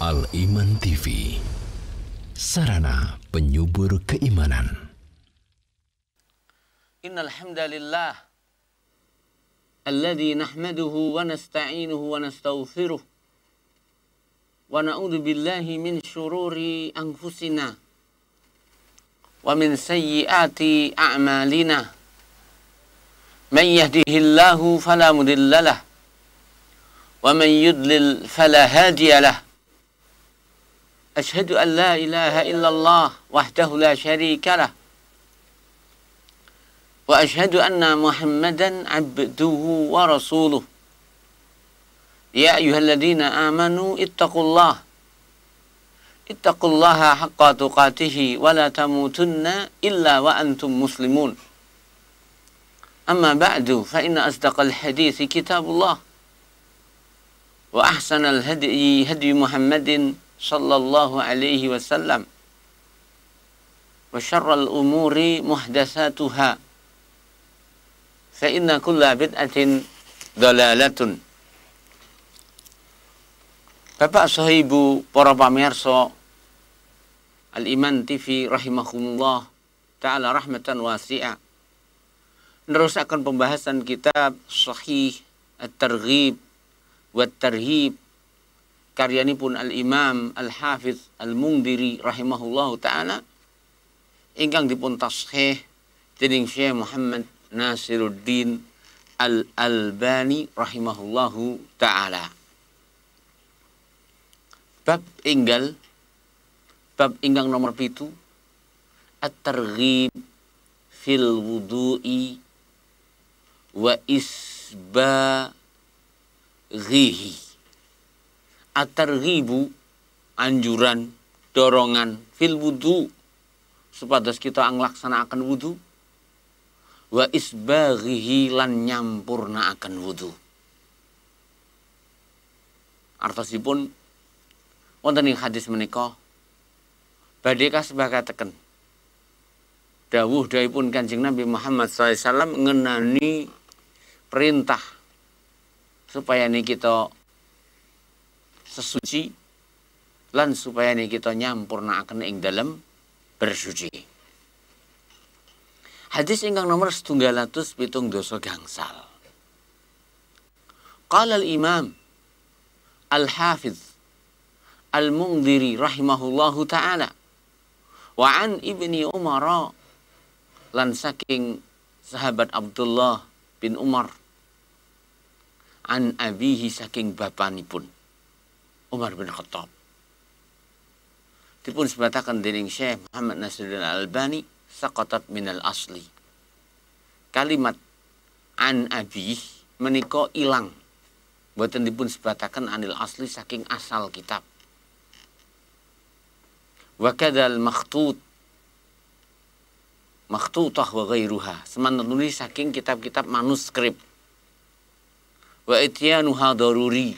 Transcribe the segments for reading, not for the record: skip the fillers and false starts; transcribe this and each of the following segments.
Al-Iman TV, sarana penyubur keimanan. Innal hamdalillah alladzi nahmaduhu wa nasta'inuhu wa nastaghfiruh wa na'udzu billahi min syururi anfusina wa min sayyiati a'malina. Man yahdihillahu fala mudhillalah wa man yudlil fala hadiyalah. Asyhadu an la ilaha illallah wahdahu la syarika lah wa asyhadu anna Muhammadan abduhu wa rasuluh. Ya ayyuhalladzina amanu ittaqullaha haqqa tuqatih wa la tamutunna illa wa antum muslimun. Amma ba'du fa inna asdaqal hadithi kitabullah wa ahsanal hadi hadi Muhammadin sallallahu alaihi wasallam wa syarral umuri muhdatsatuha fa inna kulla bid'atin dalalatun. Bapak sahibu para pamirsa Al-Iman TV rahimahumullah ta'ala rahmatan wasi'ah, meneruskan pembahasan kitab Sahih At-Targhib wa Tarhib karyanipun Al-Imam Al-Hafiz Al-Mundhiri rahimahullahu ta'ala ingkang dipun tashih dening Syekh Muhammad Nasiruddin Al-Albani rahimahullahu ta'ala. Bab ingkang nomor 7, At-Targhib fil wudu'i wa isbaghihi. At-targhibu, anjuran, dorongan, fil wudu, supados kita nglaksanakaken wudu, wa isbaghihi, lan nyampurnakaken wudu. Artosipun wonten ing hadis menika badhe kasebagataken dawuh-dawuhipun Kanjeng Nabi Muhammad SAW ngenani perintah supaya kita sesuci lan supaya kita nyampurnakaken ing dalem bersuci. Hadis ingkang nomor 770 gangsal. Qala al-Imam Al-Hafiz Al-Mundhiri rahimahullahu ta'ala wa an Ibni Umar, lan saking sahabat Abdullah bin Umar, an abihi, saking bapanipun Umar bin Khattab. Dipun sebataken dening Syekh Muhammad Nasiruddin Al-Albani saqatat minal asli. Kalimat an abih menika ilang, boten dipun sebataken anil asli saking asal kitab. Wa kadzal makhtutah wa ghairuha, semanten nulis saking kitab-kitab manuskrip. Wa ityanuha daruri,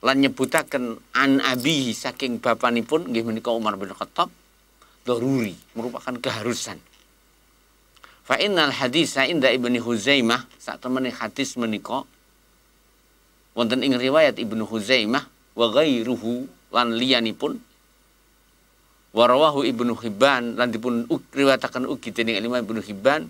lan nyebutaken an abihi saking bapanipun nggih menika Umar bin Khattab daruri, merupakan keharusan. Fa innal hadisa inda Ibnu Huzaimah, sak temene hadis menika wonten ing riwayat Ibnu Huzaimah wa ghairuhu, lan liyanipun warawahu Ibnu Hibban, lan dipun riwayataken ugi dening Imam Ibnu Hibban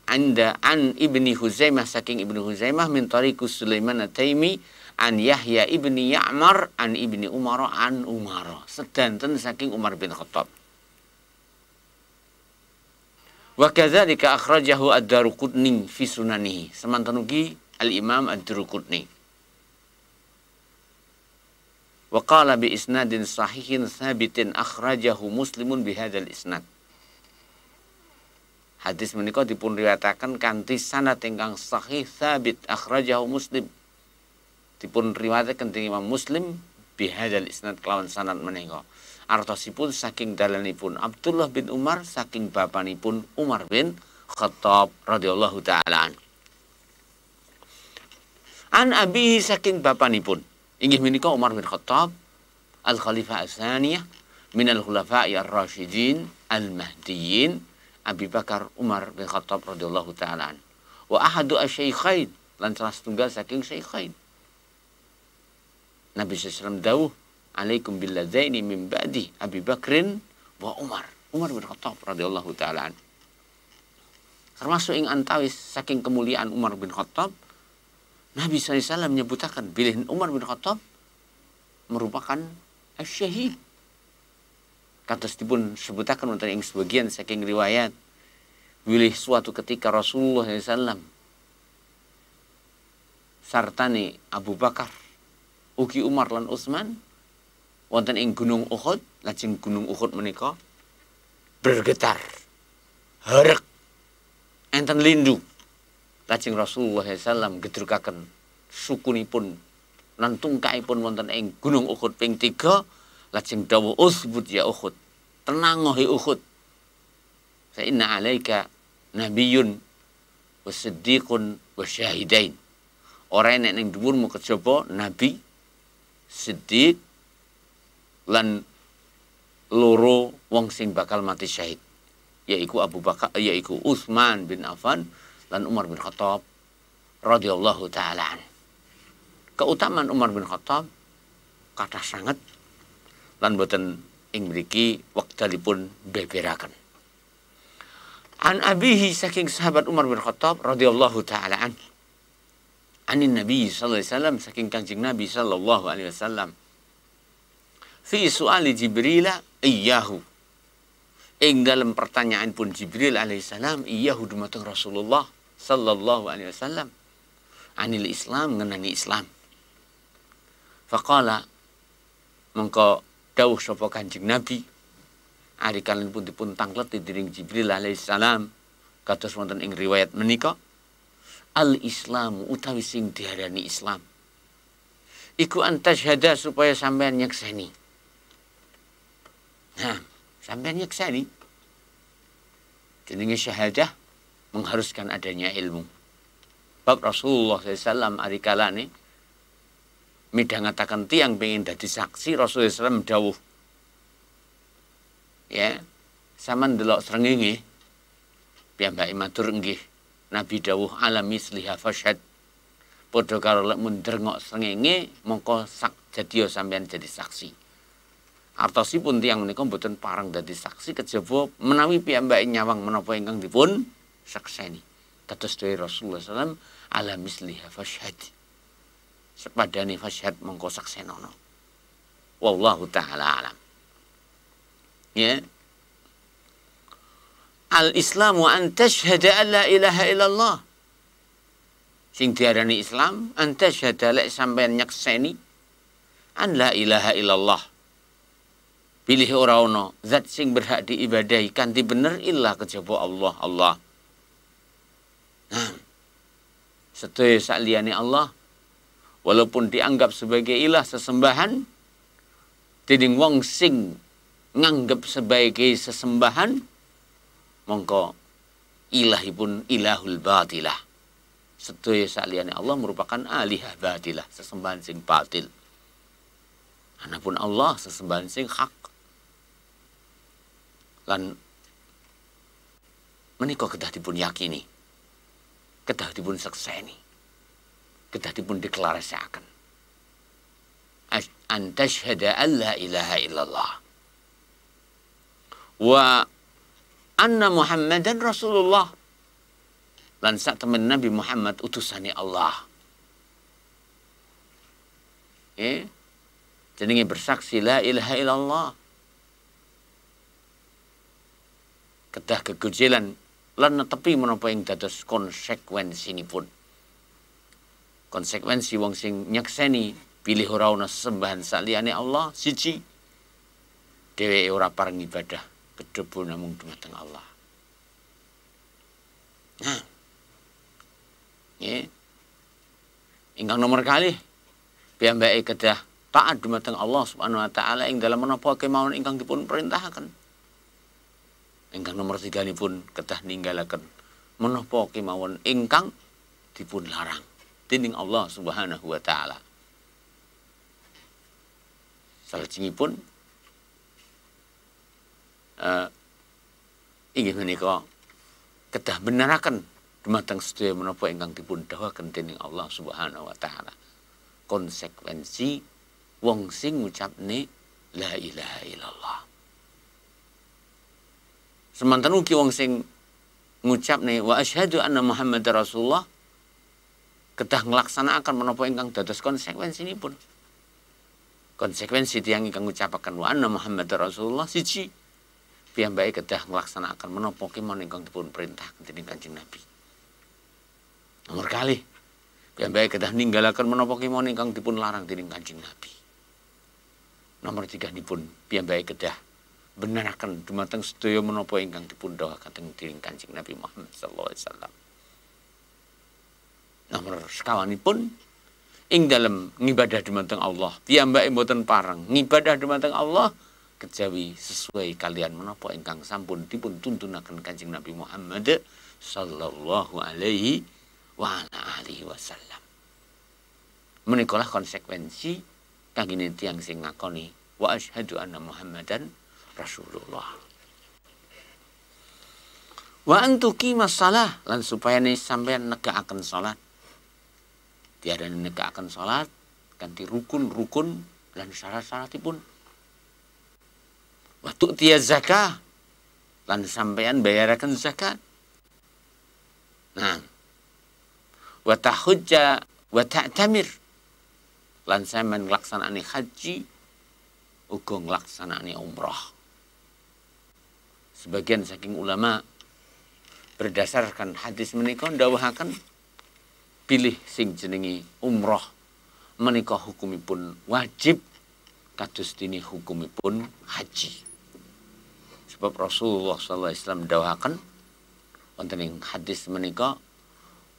anda an Ibni Huzaimah saking Ibnu Huzaimah min tariqus Sulaiman At-Taimi an Yahya ibni Ya'mar an Ibni Umar an Umar, sedanten saking Umar bin Khattab. Wa kadzalika akhrajahu Ad-Daruqutni fi sunanihi, semanten ugi Al-Imam Ad-Daruqutni. Wa qala bi isnadin sahihin tsabitin akhrajahu Muslimun bi hadzal isnad. Hadis menika dipun riwayataken kanthi sanad ingkang sahih tsabit akhrajahu Muslim. Dipun riwayataken dening Imam Muslim bi hadzal isnad kelawan sanad menika. Artosipun saking dalanipun Abdullah bin Umar saking bapanipun Umar bin Khattab radhiyallahu taala an abihi saking bapanipun inggih menika Umar bin Khattab al-Khalifah as-Saniyah minal khulafa'i ar-rasyidin al-mahdiyyin Abi Bakar Umar bin Khattab radhiyallahu taala wa ahadu asy-syaikhain, lan salah setunggal saking syaikhain. Nabi sallallahu alaihi wasallam dawuh alaikum billadzaini min ba'di Abi Bakrin wa Umar. Umar bin Khattab radhiyallahu taala. Termasuk ing antawis saking kemuliaan Umar bin Khattab, Nabi SAW menyebutakan bilih Umar bin Khattab merupakan syahid. Kados dipun sebutaken wonten ing sebagian saking riwayat, bilih suatu ketika Rasulullah SAW sartane Abu Bakar, ugi Umar lan Utsman wonten ing Gunung Uhud, lajeng Gunung Uhud menika bergetar, herek, enten lindu. Lajeng Rasulullah SAW gedrukaken sukunipun lan tungkaipun wonten ing Gunung Uhud ping 3, lajeng dawuh usbut ya Uhud, tenang he Uhud. Fa inna alaika nabiyyun wa siddiqun wa syahidain. Ora enek ning dhuwurmu kejaba nabi, siddiq lan loro wong sing bakal mati syahid, yaiku Abu Bakar, yaiku Utsman bin Affan lan Umar bin Khattab radhiyallahu taala. Keutamaan Umar bin Khattab kathah sanget lan boten ing mriki wektalipun beberaken. An abihi saking sahabat Umar bin Khattab radhiyallahu taala an. Anin Nabi sallallahu alaihi wasallam saking Kanjeng Nabi sallallahu alaihi wasallam. Fi su'ali Jibril iyyahu. Ing dalam pertanyaan pun Jibril alaihissalam iyyahu dumateng Rasulullah sallallahu alaihi wasallam anil Islam ngenani Islam. Faqala mengko dawuh sapa Kanjeng Nabi ari kalian pun dipun tangleti dening Jibril alaihissalam kados wonten ing riwayat menika, al Islamu utawi sing diarani Islam iku antasyhada supaya sampean nyekseni. Nah, sampean nyekseni jenenge syahadah mengharuskan adanya ilmu. Bab Rasulullah SAW ari kalane midhangetaken tiyang pengen dadi saksi, Rasulullah SAW dawuh, ya, sampean ndelok srengenge piyambake matur nggih. Nabi dawuh alam misliha fasyhad. Padha karo lek mun ndrengok srengenge mongko sak jadiya sampean jadi saksi. Artosipun tiyang menika mboten pareng dadi saksi kejaba menawi piyambake nyawang menapa ingkang dipun sakseni. Kados dawuh Rasulullah SAW ala misliha fasyhad. Sepadane fasyhad mongko saksenono. Wallahu taala alam. Ya. Al-Islamu an tashhada an la ilaha illallah. Sing diarani Islam an tashhada lek sampeyan nyekseni an la ilaha illallah. Pilih ora ana zat sing berhak diibadahi kanthi bener illa kejaba Allah. Allah. Nah, sedaya saliyane Allah walaupun dianggap sebagai ilah sesembahan dening wong sing nganggep sebagai sesembahan, mongko ilahipun ilahul batilah. Sedaya saliyane Allah merupakan alihah batilah, sesembahan sing batil. Anapun Allah sesembahan sing hak. Lan menika kedah dipun yakini, kedah dipun sekseni, kedah dipun deklarasiaken. An tashhada an la ilaha illallah wa anna Muhammadan Rasulullah, lan sak temen Nabi Muhammad utusane Allah. Jenenge bersaksi la ilaha illallah. Kedah gegojelan lan netepi menapa ing dados konsekuensinipun. Konsekuensi wong sing nyekseni pilih ora ana sembahan saliyane Allah, siji dheweke ora pareng ibadah kejaba namung dumateng Allah. Nah, ingkang nomor kalih piyambake kedah taat dumateng Allah Subhanahu wa taala ing dalam menapa kemawon ingkang dipun perintahaken. Ingkang nomor 3 pun kedah ninggalaken menapa kemawon ingkang dipun larang dening Allah Subhanahu wa taala. Salajengipun inggih menika kedah beneraken dumateng sedaya menapa ingkang dipun dawuhaken dening Allah Subhanahu wa taala. Konsekuensi wong sing ngucapne la ilaha illallah. Semanten ugi wong sing ngucapne wa asyhadu anna Muhammadar Rasulullah kedah nglaksanakaken menapa ingkang dados konsekuensinipun. Konsekuensi tiyang ingkang ngucapaken wa anna Muhammadar Rasulullah siji piyambake kedah nglaksanakaken menapa kemawon ingkang dipun perintah dening Kanjeng Nabi. Nomor kalih piyambake kedah ninggalaken menapa kemawon ingkang dipun larang dening Kanjeng Nabi. Nomor tiga nipun piyambake kedah beneraken dumateng sedaya menapa ingkang dipun dawuhaken dening Kanjeng Nabi Muhammad sallallahu alaihi wasallam. Nomor sekawanipun ing dalem ngibadah dumateng Allah piyambake mboten pareng ngibadah dumateng Allah kejawi sesuai kalian menapa ingkang sampun dipun tuntunaken Kanjeng Nabi Muhammad sallallahu alaihi wa ala alihi wasallam. Menikalah konsekuensi kangge tiyang sing ngakoni wa asyhadu anna Muhammadan Rasulullah. Wa antuqimas shalah lan supaya sampeyan negakaken salat. Tiada negakaken salat kanthi rukun-rukun lan syarat-syaratipun. Wa tu'tiyaz zakah lan sampeyan bayaraken zakat. Nah, wa tahujja wa ta'tamir lan sampeyan nglaksanakne haji uga nglaksanakne umrah. Sebagian saking ulama berdasarkan hadis menika ndawuhaken pilih sing jenenge umrah menika hukumipun wajib kados dene hukumipun haji. Sebab Rasulullah sallallahu alaihi wasallam ndawuhaken wonten ing hadis menika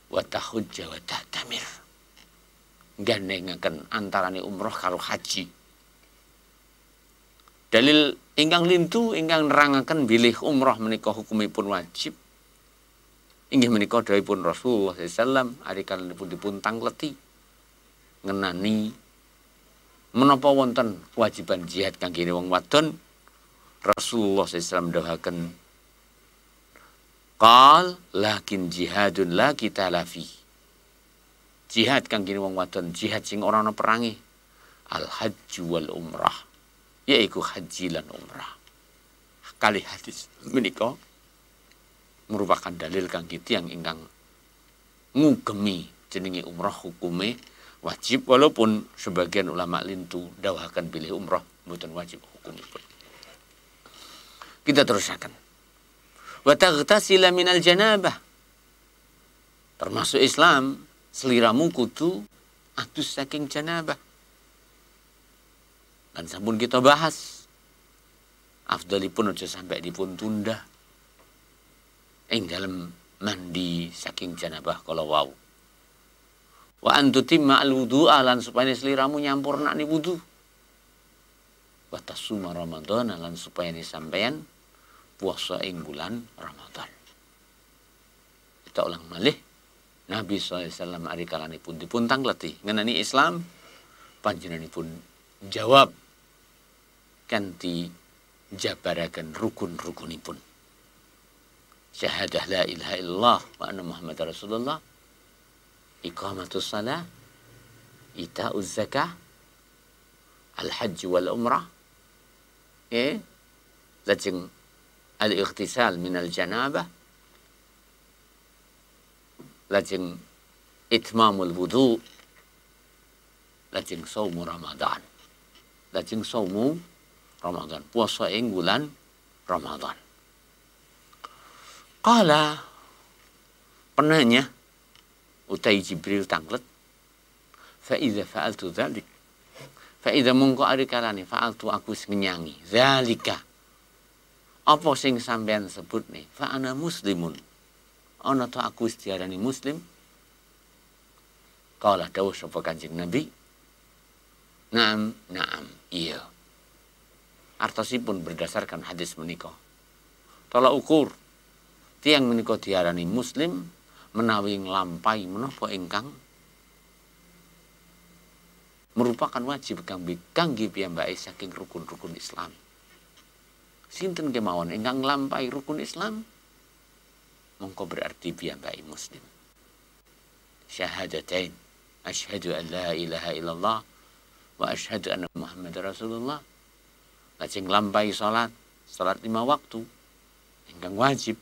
wa tahujja wa ta'tamir. Gandhengaken antarane umrah karo haji. Dalil ingkang lintu ingkang nerangaken bilih umrah menika hukumipun wajib inggih menika dawuhipun Rasulullah sallallahu alaihi wasallam ari kalenipun dipun tangleti ngenani menapa wonten kewajiban jihad kangge wong wadon. Rasulullah sallallahu alaihi wasallam dawuhaken qal lakin jihadun la qitala fi. Jihad kangge wong wadon jihad sing ora ana perange al hajju wal umrah yaiku haji lan umrah. Kali hadis menika merupakan dalil kangge tiyang ingkang ngugemi jenenge umrah hukume wajib walaupun sebagian ulama lintu dawuhaken bilih umrah mboten wajib hukumipun. Kita terusaken. Wa taghtasila minal janabah. Termasuk Islam seliramu kudu adus saking janabah. Dan sampun kita bahas afdalipun aja sampai dipun tunda ing dalem mandi saking janabah kala wau. Wa antutimma al-wudu'a lan supaya sliramu nyampurnakne wudu. Wa tasuma Ramadan lan supaya sampeyan puasa ing bulan Ramadan. Kita ulang malih Nabi sallallahu alaihi wasallam ari kalanipun dipun tangleti ngenani Islam panjenenganipun jawab kanthi jabaraken rukun-rukunipun. Syahadah la ilaha illallah wa anna Muhammadar Rasulullah, iqamatus shalah, ita'uz zakah, al-hajj wal umrah, lajeng al-ightisal minal janabah, lajeng itmamul wudu, lajeng saumu Ramadan. Lajeng saumu Ramadan, puasa ing bulan Ramadan. Qala penanya utai Jibril tanglet fa iza fa'altu dzalik fa iza mungko ari kalane fa'altu aku ngenyangi zalika apa sing sampean sebutne fa ana muslimun ana ta aku diarani muslim. Qala dawuh sapa Kanjeng Nabi Naam, iya. Artosipun berdasarkan hadis menika. Tolak ukur tiang menika diarani muslim menawi nglampahi menapa ingkang merupakan wajib kangge piyambake saking rukun-rukun Islam. Sinten kemawon ingkang nglampahi rukun Islam mongko berarti piyambake muslim. Syahadatain asyhadu an la ilaha illallah wa asyhadu anna Muhammadar Rasulullah. Lajeng lampahi salat 5 waktu ingkang wajib.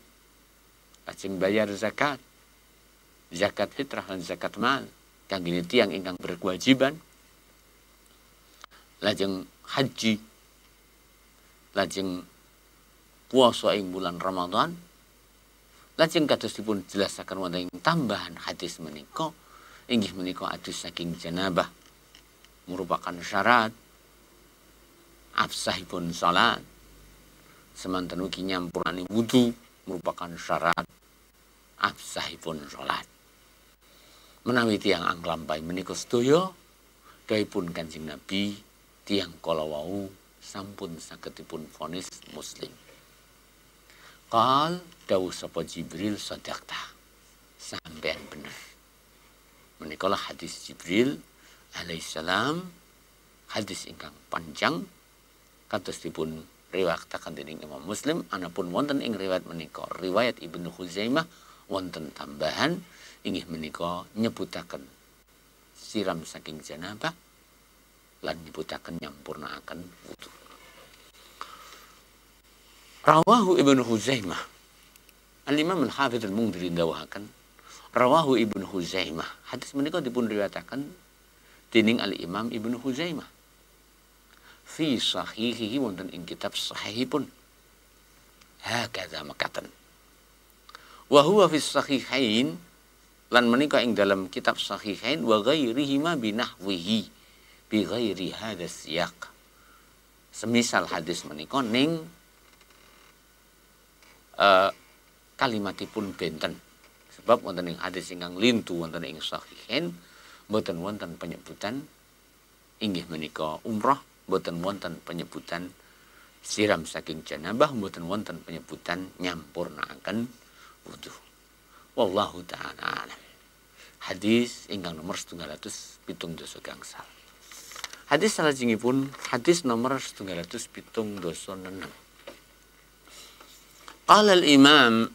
Lajeng bayar zakat fitrah lan zakat mal kangge tiyang ingkang berkewajiban. Lajeng haji, lajeng puasa ing bulan Ramadan. Lajeng kados dipun jelasaken wonten ing tambahan hadis menika inggih menika adus saking janabah merupakan syarat absahipun salat. Semanten ugi nyampurnani wudu merupakan syarat absahipun salat. Menawi tiyang anglampahi menika sedaya dawuhipun Kanjeng Nabi, tiyang kala wau sampun sagedipun vonis muslim. Qal dawuh sapa Jibril, sadaqta, sampean bener. Menikalah hadis Jibril alaihissalam, hadis ingkang panjang kados dipun riwayataken dening Imam Muslim. Anapun wonten ing riwayat menika riwayat Ibnu Khuzaimah wonten tambahan inggih menika nyebutaken siram saking janabah lan nyebutaken nyampurnaaken wudu. Rawahu Ibnu Khuzaimah. Al-Imam Al-Hafidz Al-Mundhiri dawuhaken rawahu Ibnu Khuzaimah. Hadis menika dipun riwayataken dening Al-Imam Ibnu Khuzaimah fi sahihihi wonten ing kitab sahihipun. Hakadha makaten. Wa huwa fi sahihain lan menika ing dalam kitab sahihain wa ghairihima binahwihi bi ghairi hadha siyaq. Semisal hadis menika ning kalimatipun benten. Sebab wonten ing hadis ingkang lintu wonten ing sahihain boten wonten penyebutan inggih menika umrah, boten wonten penyebutan siram saking janabah, boten wonten penyebutan nyampurnaaken wudu. Wallahu taala alam. Hadis ingkang nomor 770 gangsal. Hadis salajengipun hadis nomor 776. Qala al-Imam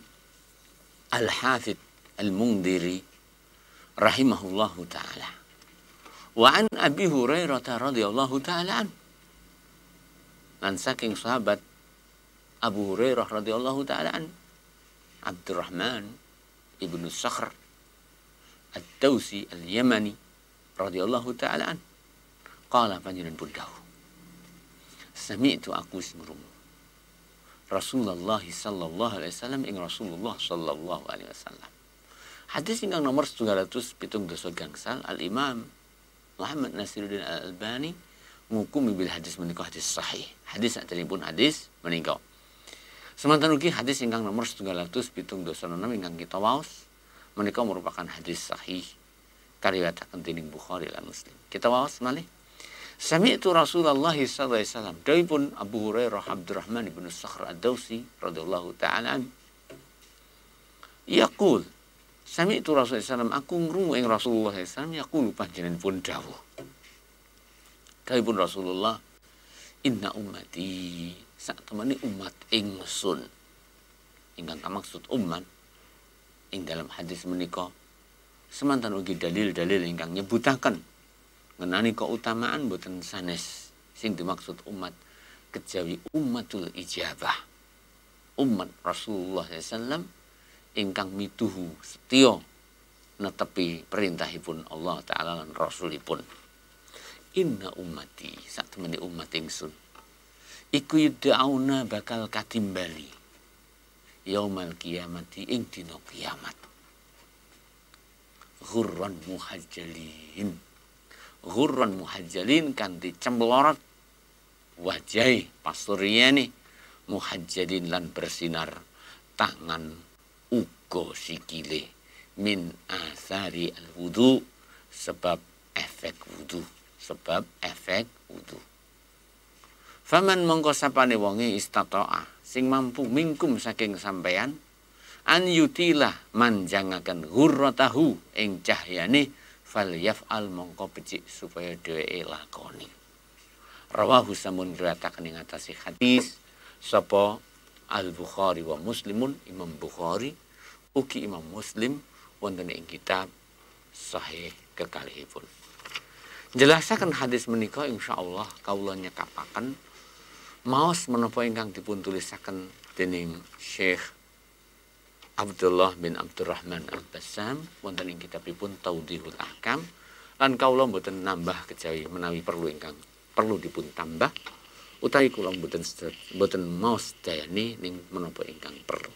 Al-Hafidz Al-Mundhiri rahimahullahu taala wa an Abi Hurairah radhiyallahu taala an, lan saking sahabat Abu Hurairah radhiyallahu taala an, Abdurrahman ibnu Sakhr Ad-Dawsi Al-Yamani radhiyallahu taala an, qala panjenengan pun dawuh, sami'tu aku semurung Rasulullah sallallahu alaihi wasallam ing Rasulullah sallallahu alaihi wasallam. Hadis ingkang nomor 770 gangsal. Al-Imam Muhammad Nasiruddin Al-Albani ngukumi bil hadis menika hadis sahih. Hadis saderengipun hadis menika. Semanten ugi hadis ingkang nomor 776 ingkang kita waos menika merupakan hadis sahih kariwayataken dening Bukhari lan Muslim. Kita waos malih. Sami'tu Rasulullah sallallahu alaihi wasallam. Dawuhipun Abu Hurairah Abdurrahman ibnu Sakhr Ad-Dawsi radhiyallahu taala an. Yaqul, sami'tu Rasulullah sallallahu aku ngrungu ing Rasulullah sallallahu yaqulu panjenengan pun dawuh. Dawuhipun Rasulullah, inna ummati, sak temani umat ingsun. Ingkang kamaksud umat ing dalam hadis menika semanten ugi dalil-dalil ingkang nyebutaken ngenani keutamaan boten sanes sing dimaksud umat kejawi ummatul ijabah, umat Rasulullah SAW ingkang mituhu setya netepi perintahipun Allah Ta'ala lan Rasulipun. Inna ummati, sak temeni umat ingsun iku yud'auna bakal katimbali yaumal kiamati ing dina kiamat ghurran muhajjalin kanthi cemlorot wajai pasuriyane muhajjalin lan bersinar tangan uga sikile min asari al-wudu sebab efek wudu. Faman mongko sapane wonge istata'a sing mampu mingkum saking sampeyan an yutilah manjangaken ghurratahu ing cahyane fal yaf'al mongko becik supaya dheweke lakoni. Rawahu samun riwayataken ing atase hadis sapa Al-Bukhari wa Muslimun, Imam Bukhari ugi Imam Muslim wonten ing kitab sahih kekalihipun. Jelasaken hadis menika insyaallah kawula nyekapaken maos menapa ingkang dipun tulisaken dening Syekh Abdullah bin Abdurrahman Al-Bassam wonten ing kitabipun Tawdihul Ahkam lan kawula mboten nambah kejawi menawi perlu ingkang perlu dipun tambah utawi kula mboten maos dayani ning menapa ingkang perlu.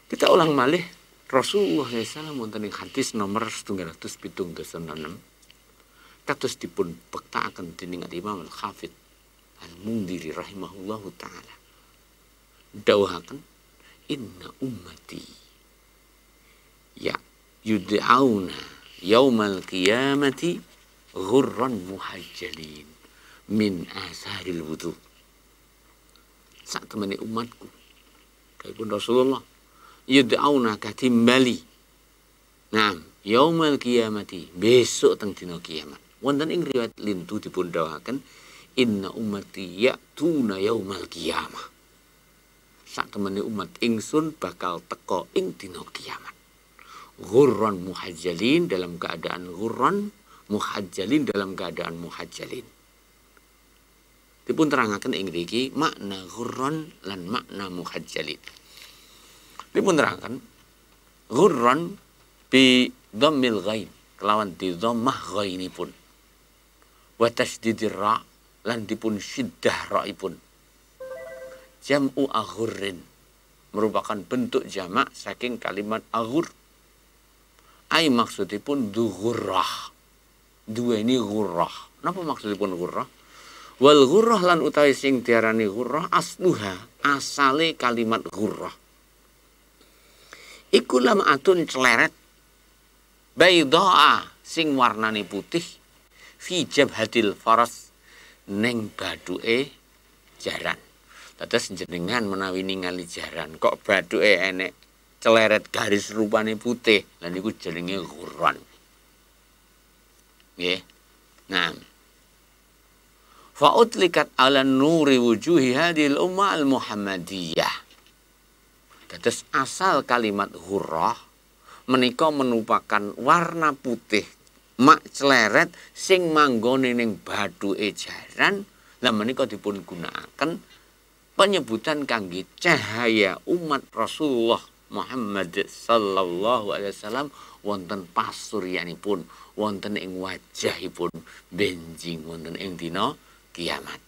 Kita ulang malih Rasulullah SAW wonten ing hadis nomor 776 kados dipun bektakaken dening Imam Al-Hafidz Al-Mundhiri rahimahullahu taala. Dawuhaken inna ummati ya yud'auna yaumal qiyamati ghurran muhajjalin min asharil wudu. Sak temene umatku kaipun Rasulullah yud'auna katimbali. Nah, yaumal qiyamati besok teng dina kiamat. Wonten ing riwayat lintu dipun dawuhaken inna ummati ya'tuna yaumal qiyamah. Sak temene umat ingsun bakal teka ing dina kiamat. Ghurran muhajjalin dalam keadaan ghurran, muhajjalin dalam keadaan muhajjalin. Dipun terangaken ing mriki makna ghurran lan makna muhajjalin. Dipun terangaken ghurran bi dhammil ghain kelawan di dhammah ghainipun. Wa tasdidir ra lan dipun syiddah ra'ipun. Jam'u aghurrin merupakan bentuk jamak saking kalimat aghur. Ai maksudipun dughurrah. Duweni ghurrah. Napa maksudipun ghurrah? Wal ghurrah lan utawi sing diarani ghurrah asluha asale kalimat ghurrah. Iku lamatun celeret baydaa sing warnane putih fi jabhatil faras neng baduke jaran. Dados jenengan menawi ningali jaran kok baduke enek celeret garis rupane putih, lan niku jenenge ghurran. Nggih. Nah. Fa utlikat ala nuri wujuhi hadhil ummah al-Muhammadiyah. Dados asal kalimat ghurrah menika merupakan warna putih mak celeret sing manggone ning bathuke jaran. Lah menika dipun gunakaken penyebutan kangge cahaya umat Rasulullah Muhammad sallallahu alaihi wasallam wonten pasuryanipun, wonten ing wajahipun benjing wonten ing dina kiamat.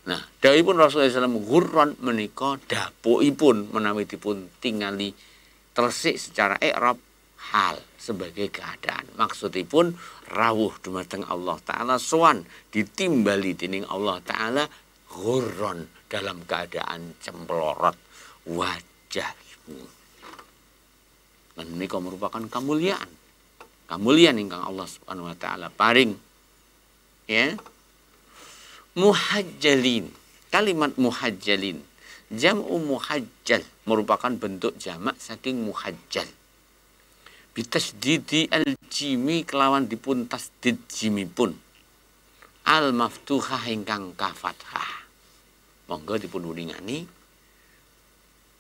Nah, dawuhipun Rasulullah SAW ghurran menika dapukipun menawi dipun tingali tersik secara i'rab hal sebagai keadaan. Maksudipun rawuh dumateng Allah Ta'ala sowan ditimbali dening Allah Ta'ala ghurran dalam keadaan cemplorot wajahmu. Dan menika merupakan kemuliaan. Kemuliaan ingkang Allah Subhanahu wa taala paring. Ya. Muhajjalin. Kalimat muhajjalin, jam'u muhajjal merupakan bentuk jamak saking muhajjal. Bitasdidi al-jimi kelawan dipun tasdid jimipun. Al-maftuhah ingkang kafathah. Monggo dipun uringani.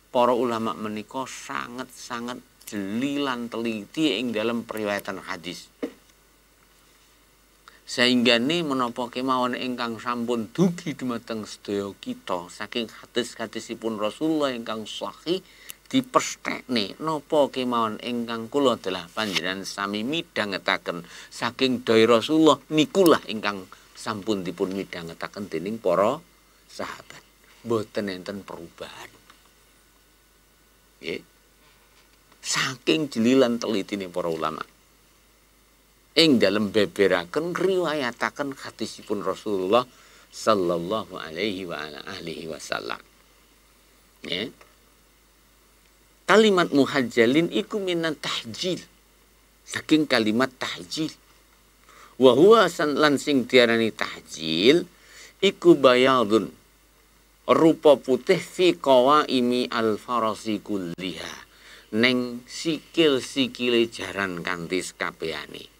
Para ulama menika sangat-sangat jeli lan teliti ing dalam periwayatan hadis. Sehingga ini menapa kemawon ingkang sampun dugi dumateng sedaya kita saking hadis-hadisipun Rasulullah ingkang sahih diperstekne napa kemawon ingkang kula dalah panjenengan sami midhangetaken saking dai Rasulullah nikulah ingkang sampun dipun midhangetaken dening para sahabat. Mboten enten perubahan. Nggih. Saking jelilan telitine para ulama. Ing dalam beberaken riwayataken hadisipun Rasulullah sallallahu alaihi wa ala alihi wasallam. Ya. Kalimat muhajjalin iku minan tahjil. Saking kalimat tahjil. Wa huwa lan sing diarani tahjil iku bayadun. Rupa putih fi qawaimi al-farasi kulliha. Neng sikil-sikile jaran kanthi kabehane.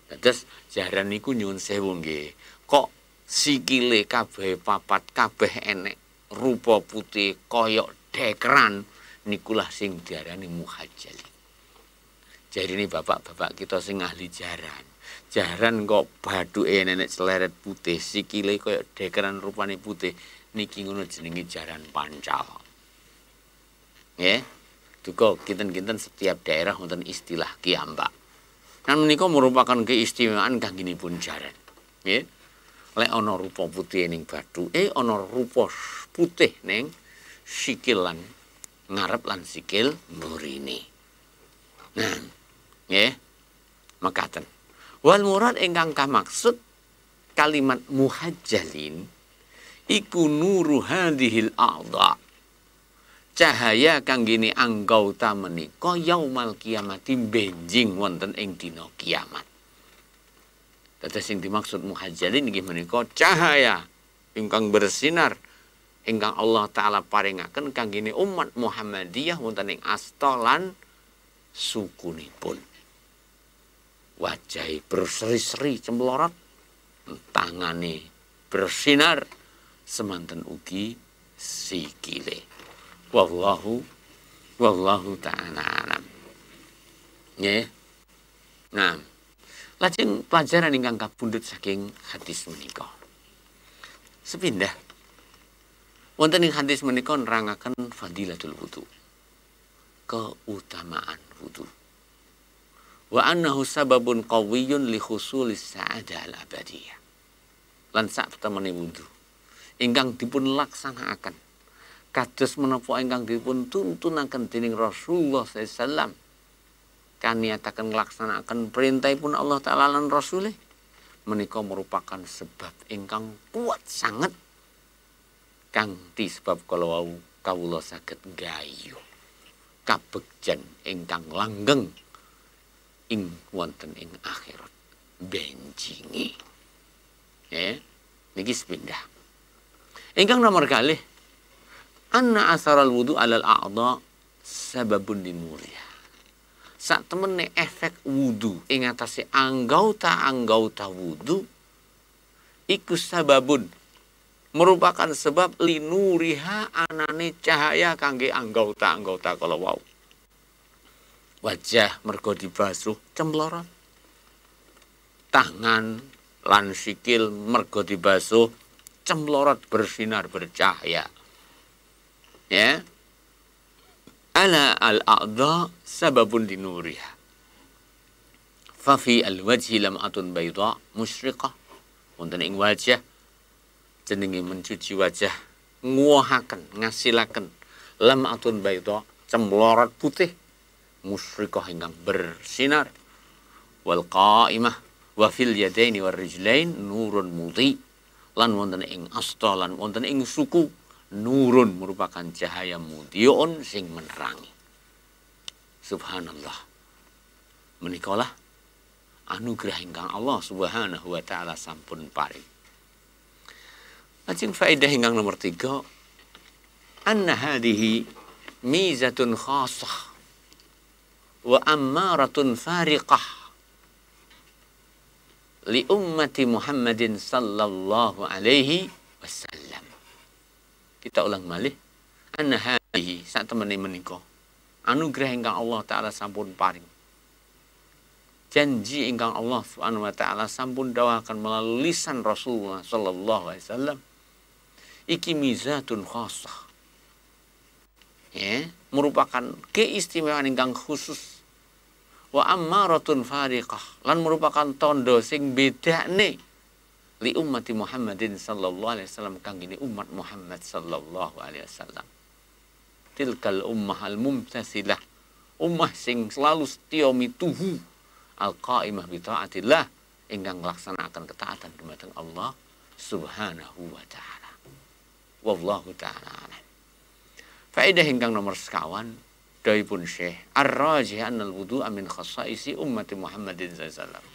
Dados jaran niku nyuwun sewu nggih. Kok sikile kabeh papat kabeh enek rupa putih kaya dekeran nikulah sing diarani muhajjalin. Jadi ini bapak-bapak kita sing ahli jaran. Jaran kok bathuke nenek celeret putih, sikile koyo dekeran rupane putih. Niki ngono jenenge jaran pancal. Nggih. Duka kinten-kinten setiap daerah wonten istilah kiambak. Nan menika merupakan keistimewaan kanggenipun jaran. Nggih. Lek ana rupa putih ning bathuke, ana rupa putih ning sikil lan ngarep lan sikil mburine. Nah, nggih. Mekaten. Wal murad ingkang kamaksud kalimat muhajjalin iku nuru hadhil a'dha. Cahaya kanggene anggauta menika yaumal kiamati benjing wonten ing dina kiamat. Dados sing dimaksud muhajjalin inggih menika cahaya ingkang bersinar ingkang Allah taala paringaken kanggene umat Muhammadiyah wonten ing asta lan sukunipun. Wajahe berseri-seri cemlorot, tangane bersinar, semanten ugi sikile. Wallahu ta'ala alam. Nggih. Nah, lajeng pelajaran ingkang kapundhut saking hadis menika. Sepindah wonten ing hadis menika nerangaken fadilatul wudu. Keutamaan wudu. Wa annahu sababun qawiyyun li husulis sa'adah al-abadiyah. Lan sak temene wudu ingkang dipun laksanakaken kados menapa ingkang dipun tuntunaken dening Rasulullah sallallahu alaihi wasallam kaniataken nglaksanakaken perintahipun Allah taala lan rasulih menika merupakan sebab ingkang kuat sanget kanthi sebab kala wau kawula saged gayuh kabegjan ingkang langgeng ing wonten ing akhirat benjingi. Niki sepindah. Ingkang nomor kalih anna asaral wudu alal a'dha sababun linuriha. Sak temene efek wudu ing atase anggauta wudu iku sababun merupakan sebab linuriha anane cahaya kangge anggauta kala wau. Wajah mergo dibasuh cemlorot. Tangan lan sikil mergo dibasuh cemlorot bersinar bercahaya. Ya. Ala al-a'dha sababun linuriha. Fa fi al-wajhi lam'atun bayda musyriqah. Wonten ing wajah jenenge mencuci wajah nguwahaken ngasilaken lam'atun bayda cemlorot putih musyrikah ingkang bersinar wal qa'imah wa fil yadaini war rijlain nurun mudhi lan wonten ing asta lan wonten ing suku nurun merupakan cahaya mudhiun sing menerangi. Subhanallah. Menikalah anugerah ingkang Allah Subhanahu wa taala sampun paring. Lajeng faedah ingkang nomor 3 anna hadhihi mizatun khassah wa ammaratun fariqah li ummati Muhammadin sallallahu alaihi wasallam. Kita ulang malih. Anna hadhihi sak temene menika anugerah ingkang Allah taala sampun paring. Janji ingkang Allah Subhanahu wa taala sampun dawuhaken melalui lisan Rasulullah sallallahu alaihi wasallam. Iki mizatun khassah. Merupakan keistimewaan ingkang khusus. Wa ammaratun fariqah lan merupakan tondo sing bedane li ummati Muhammadin sallallahu alaihi wasallam kanggene umat Muhammad sallallahu alaihi wasallam. Tilkal ummah al mumtasilah, ummah sing selalu setya mituhu al qaimah bi taatillah ingkang nglaksanakaken ketaatan dumateng Allah Subhanahu wa taala. Wallahu taala. Faedah ingkang nomor sekawan dawuhipun Syekh ar-rajih annal wudu'a min khassaisi ummati Muhammadin sallallahu alaihi wasallam.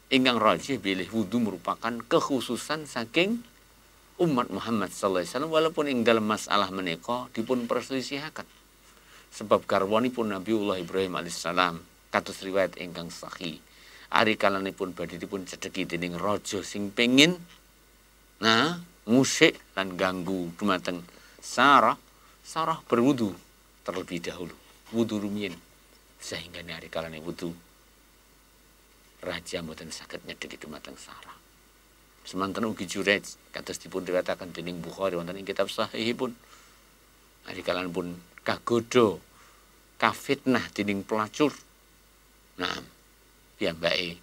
Ingkang rajih bilih wudu merupakan kekhususan saking umat Muhammad sallallahu alaihi wasallam walaupun ing dalam masalah menika dipun perselisihaken. Sebab garwanipun Nabiullah Ibrahim alaihissalam kados riwayat ingkang sahih. Ari kalanipun badhe dipun cedheki dening raja sing pengin musik lan ganggu dumateng Sarah berwudu terlebih dahulu. Wudu rumiyin. Sehingga hari kalane wudu raja mboten saged nyedheki dumateng sarah. Semanten ugi jurej kados dipun riwayataken dening Bukhari wonten ing kitab sahihipun. Ari kalan pun kagodho kafitnah dening pelacur. Nah, piyambake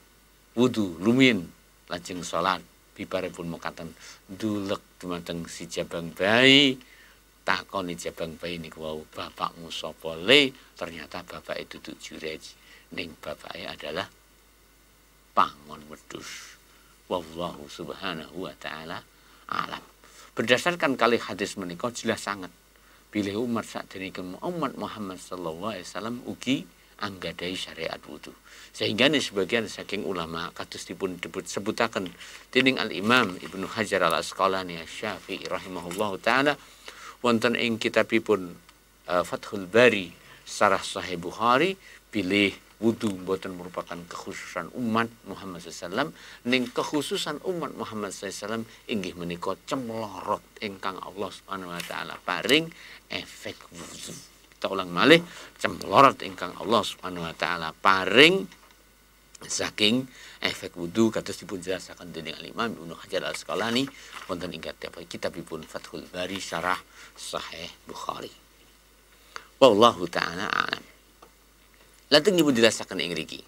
wudu lumin lajeng salat bibaripun mekaten ndulek dumateng si jabang bayi. Takoni jabang bayi niku wau bapakmu sapa le? Ternyata bapak itu duduk jurej ning bapake adalah pangon wedhus. Wallahu subhanahu wa ta'ala alam. Berdasarkan kali hadis menika jelas sangat bilih umat saderengipun umat Muhammad sallallahu alaihi wasallam ugi anggadai syariat wudu. Sehingga ini sebagian saking ulama kados dipun sebutaken dening Al-Imam Ibnu Hajar Al-Asqalani Asy-Syafi'i rahimahullahu taala wonten ing kitabipun Fathul Bari Syarah Sahih Bukhari bilih wudu mboten merupakan kekhususan umat Muhammad SAW, ning kekhususan umat Muhammad SAW inggih menika cemlorot ingkang Allah Subhanahu wa taala paring efek wudu. Kita ulang malih, cemlorot ingkang Allah Subhanahu wa taala paring saking efek wudu kados dipun jelasaken dening Imam Ibnu Hajar Al-Asqalani wonten ing kitabipun Fathul Bari Syarah Sahih Bukhari. Wallahu taala a'lam. Lajeng dipun jelasaken ing mriki.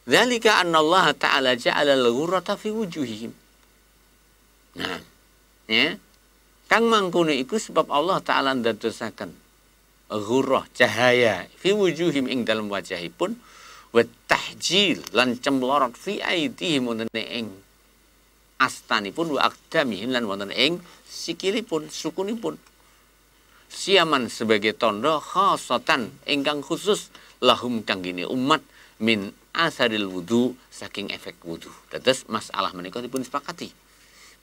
Dzalika anna Allah taala ja'ala al-ghurrata fi wujuhihim. Nah, ya. Kang mangkono iku sebab Allah taala ndadosaken ghurrah cahaya fi wujuhim ing dalem wajahipun wa tahjil lan cemlorot fi aidihim wonten ing astanipun wa aqdamihim lan wonten ing sikilipun sukunipun. Siaman sebagai tondo khasatan ingkang khusus lahum kanggene umat min asaril wudu saking efek wudu. Dados masalah menika dipun sepakati.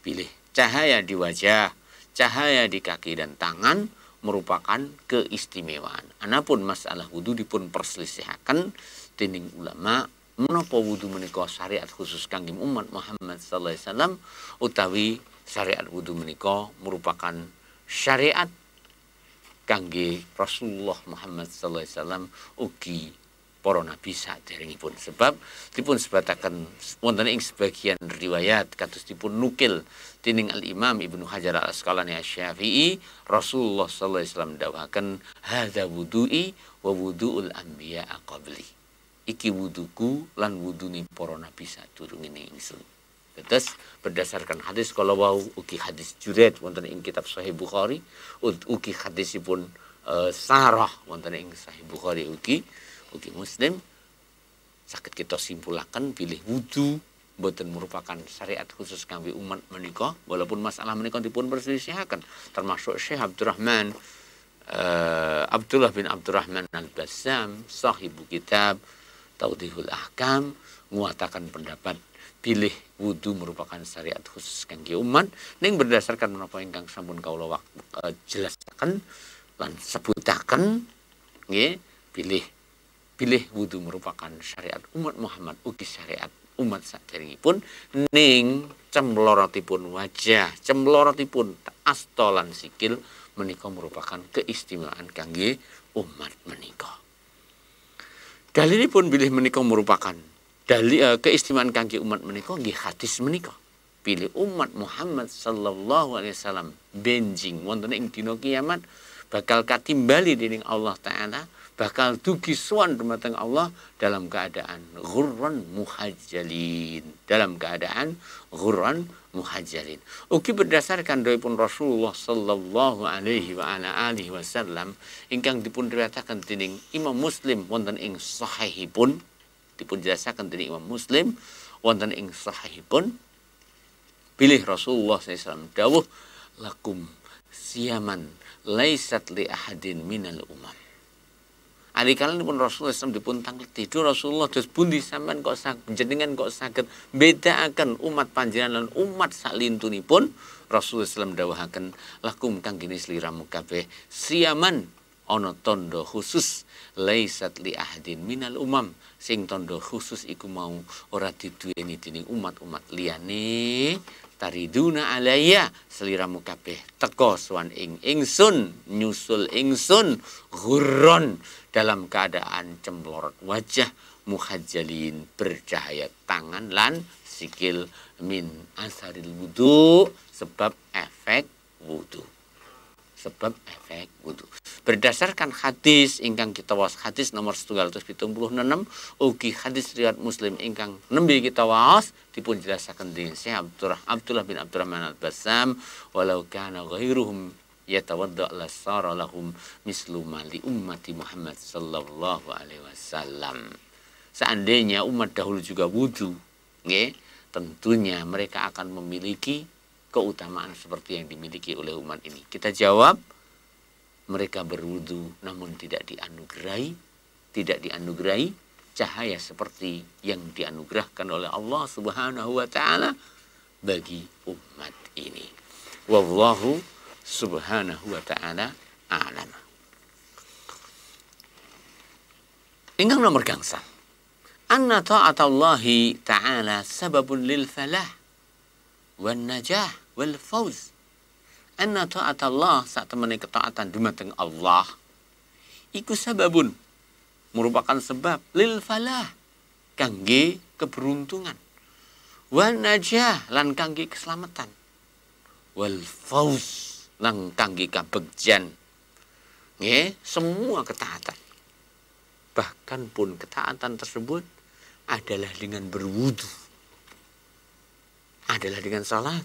Pilih cahaya di wajah, cahaya di kaki dan tangan merupakan keistimewaan. Anapun masalah wudu dipun perselisihaken dening ulama menapa wudu menika syariat khusus kangge umat Muhammad sallallahu alaihi wasallam utawi syariat wudu menika merupakan syariat kangge Rasulullah Muhammad sallallahu alaihi wasallam ugi para nabi saderengipun. Sebab dipun sebataken wonten ing sebagian riwayat kados dipun nukil dening Al-Imam Ibnu Hajar Al-Asqalani Asy-Syafi'i Rasulullah sallallahu alaihi wasallam dawuhaken hadza wudu'i wa wudu'ul anbiya qabli. Iki wuduku lan wudune para nabi sadurunge ingsun. Terus berdasarkan hadis kalau wau ugi hadis juret wonten ing kitab Sahih Bukhari ugi hadisipun sarah wonten ing Sahih Bukhari ugi Muslim saged kita simpulaken bilih wudu boten merupakan syariat khusus kangge umat menika walaupun masalah menika dipun perselisihaken termasuk Syekh Abdurrahman Abdullah bin Abdurrahman Al-Bassam sahibu kitab Tawdihul Ahkam nguatakan pendapat pilih wudu merupakan syariat khusus kangge umat ning berdasarkan menapa ingkang sampun kawula jelasaken lan sebutaken nggih pilih wudu merupakan syariat umat Muhammad ugi syariat umat saderengipun ning cemlorotipun wajah cemlorotipun asta lan sikil menika merupakan keistimewaan kangge umat menika. Dalilipun bilih menika merupakan keistimewaan kangge umat menika nggih hadis menika. Pilih umat Muhammad sallallahu alaihi wasallam benjing wonten ing dina kiamat bakal katimbali dening Allah taala, bakal dugi sowan dumateng Allah dalam keadaan ghurran muhajjalin. Ugi berdasarkan dawuhipun Rasulullah sallallahu alaihi wa ala alihi wasallam ingkang dipun riwayataken dening Imam Muslim wonten ing sahihipun dipun jelasaken dening Imam Muslim wonten ing sahihipun pilih Rasulullah SAW dawuh lakum siyaman laisat li ahadin minal umam. Ali kalian pun Rasulullah SAW dipun tangleti Rasulullah terus bundi sampean kok jenengan kok saged bedaaken umat panjenengan lan umat salintunipun. Rasulullah SAW dawuhaken lakum kang kene sliramu kabeh siyaman ana tanda khusus laisat li ahadin minal umam sing tanda khusus iku mau ora diduweni dening umat-umat liyane tariduna alayya seliramu kabeh teka sowan ingsun nyusul ingsun ghurron dalam keadaan cemplorot wajah muhajjalin bercahaya tangan lan sikil min asaril wudu sebab efek wudu. Berdasarkan hadis ingkang kita waos hadis nomor 176 ugi hadis riwayat Muslim ingkang nembe kita waos dipun jelasaken dening Syekh Abdullah bin Abdurrahman Al-Bassam walau kana ghairuhum yatawadda lasara lahum mislu mali ummati Muhammad sallallahu alaihi wasallam. Seandainya umat dahulu juga wudu, nggih, tentunya mereka akan memiliki keutamaan seperti yang dimiliki oleh umat ini. Kita jawab, mereka berwudu namun tidak dianugerahi cahaya seperti yang dianugerahkan oleh Allah Subhanahu wa taala bagi umat ini. Wallahu subhanahu wa ta'ala a'lam. Ingkang nomor gangsal. Anna ta'atallahi ta'ala sababun lil falah wan najah wal fawz. Anna ta'atallah saat temani ketaatan dumateng Allah iku sababun merupakan sebab lil falah kangge keberuntungan wan najah lan kangge keselamatan wal fawz lan kangge kabegjan. Nggih, semua ketaatan. Bahkan pun ketaatan tersebut adalah dengan berwudu. Adalah dengan salat.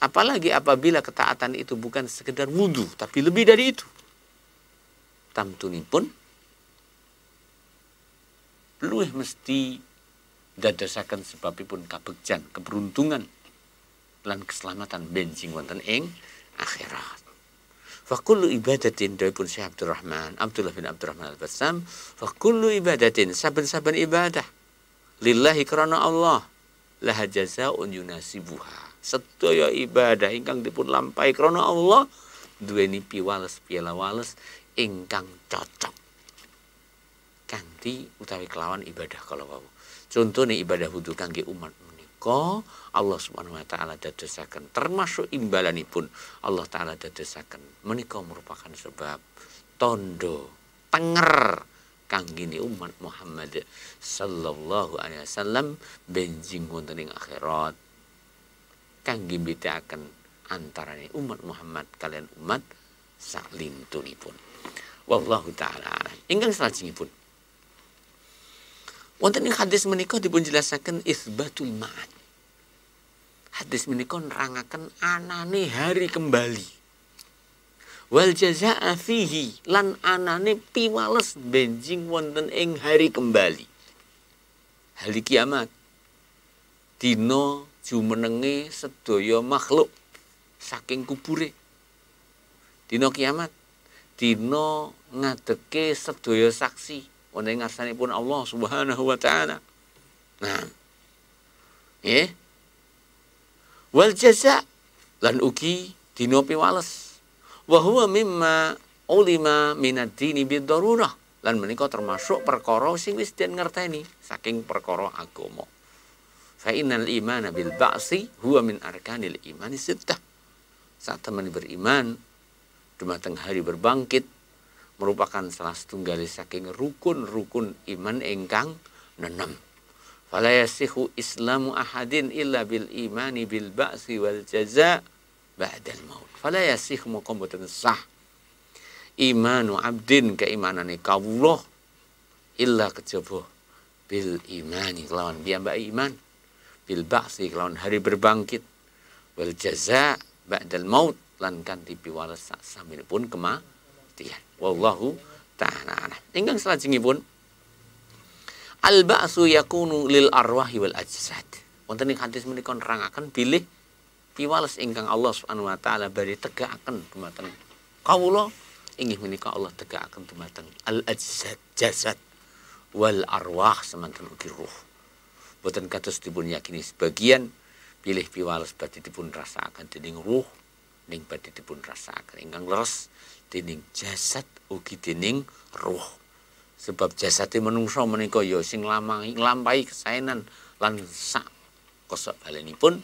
Apalagi apabila ketaatan itu bukan sekedar wudu, tapi lebih dari itu. Tamtunipun luwih mesti dadosaken sebabipun kabegjan, keberuntungan lan keselamatan benjing wonten ing akhirat. Fa kullu ibadatin dawuhipun Syekh Abdullah bin Abdurrahman Al-Bassam, fa kullu ibadatin saben-saben ibadah lillahi karena Allah laha jazaa'un yunasibuha. Sedaya ibadah ingkang dipun lampahi krana Allah duweni piwales ingkang cocok kanthi utawi kelawan ibadah kala wau. Contone ibadah wudu kangge umat menika Allah Subhanahu wa taala dadosaken termasuk imbalanipun Allah taala dadosaken menika merupakan sebab tondo tenger kangge umat Muhammad sallallahu alaihi wasallam benjing wonten ing akhirat kangge mbedakaken antarane umat Muhammad kalian umat saklintunipun. Wallahu taala alam. Ingkang salajengipun wonten ing hadis menika dipun jelasaken isbatul ma'ad. Hadis menika nerangaken anane hari kembali. Wal jazaa'a fihi lan anane piwales benjing wonten ing hari kembali. Hari kiamat. Dina jumenenge sedaya makhluk saking kubure. Dina kiamat, dina ngadeke sedaya saksi wonten ing ngarsanipun Allah Subhanahu wa taala. Nah. Wal jaza lan ugi dina piwales. Wa huwa mimma ulima minad-dini bid-darurah. Lan menika termasuk perkara sing wis den ngerteni saking perkara agama. Fa innal imana bil ba'si huwa min arkanil imani sittah. Saat teman beriman dumateng hari berbangkit merupakan salah setunggal saking rukun-rukun iman ingkang 6. Fala yasihu islamu ahadin illa bil imani bil ba'si wal jaza ba'dal maut. Fala yasihu maka boten sah imanu abdin keimanane kawula illa kejaba bil imani kelawan piyambake iman bil ba'si kelawan hari berbangkit wal jaza ba'dal maut lan kanthi piwales sasampunipun kematian. Wallahu ta'ala. Ingkang salajengipun al ba'su yakunu lil arwahi wal ajsad. Wonten ing hadis menika nerangaken bilih piwales ingkang Allah Subhanahu wa taala badhe tegakaken dumateng kawula inggih menika Allah tegakaken dumateng al ajsad jasad wal arwah semanten ugi ruh. Boten kados dipun yakini sebagian pilih piwales badhe dipun rasakaken dening ruh ning badhe dipun rasakaken ingkang leres dening jasad ugi dening ruh. Sebab jasate menungso menika ya sing nglampahi kesaenan lan sak kosok balenipun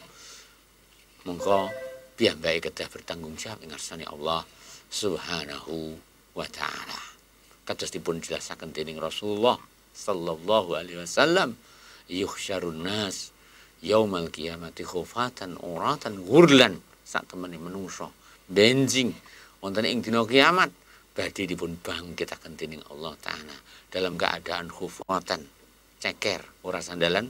mongko piyambake kedah bertanggung jawab ing ngarsane Allah Subhanahu wa taala. Kados dipun jelasaken dening Rasulullah sallallahu alaihi wasallam, yuhsyarun nas yaumal qiyamati khufatan uratan ghurlan, sak temene menungso benjing wonten ing dina kiamat badhe dipun bangkitaken dening Allah taala dalam keadaan khufatan, ceker, ora sandalan,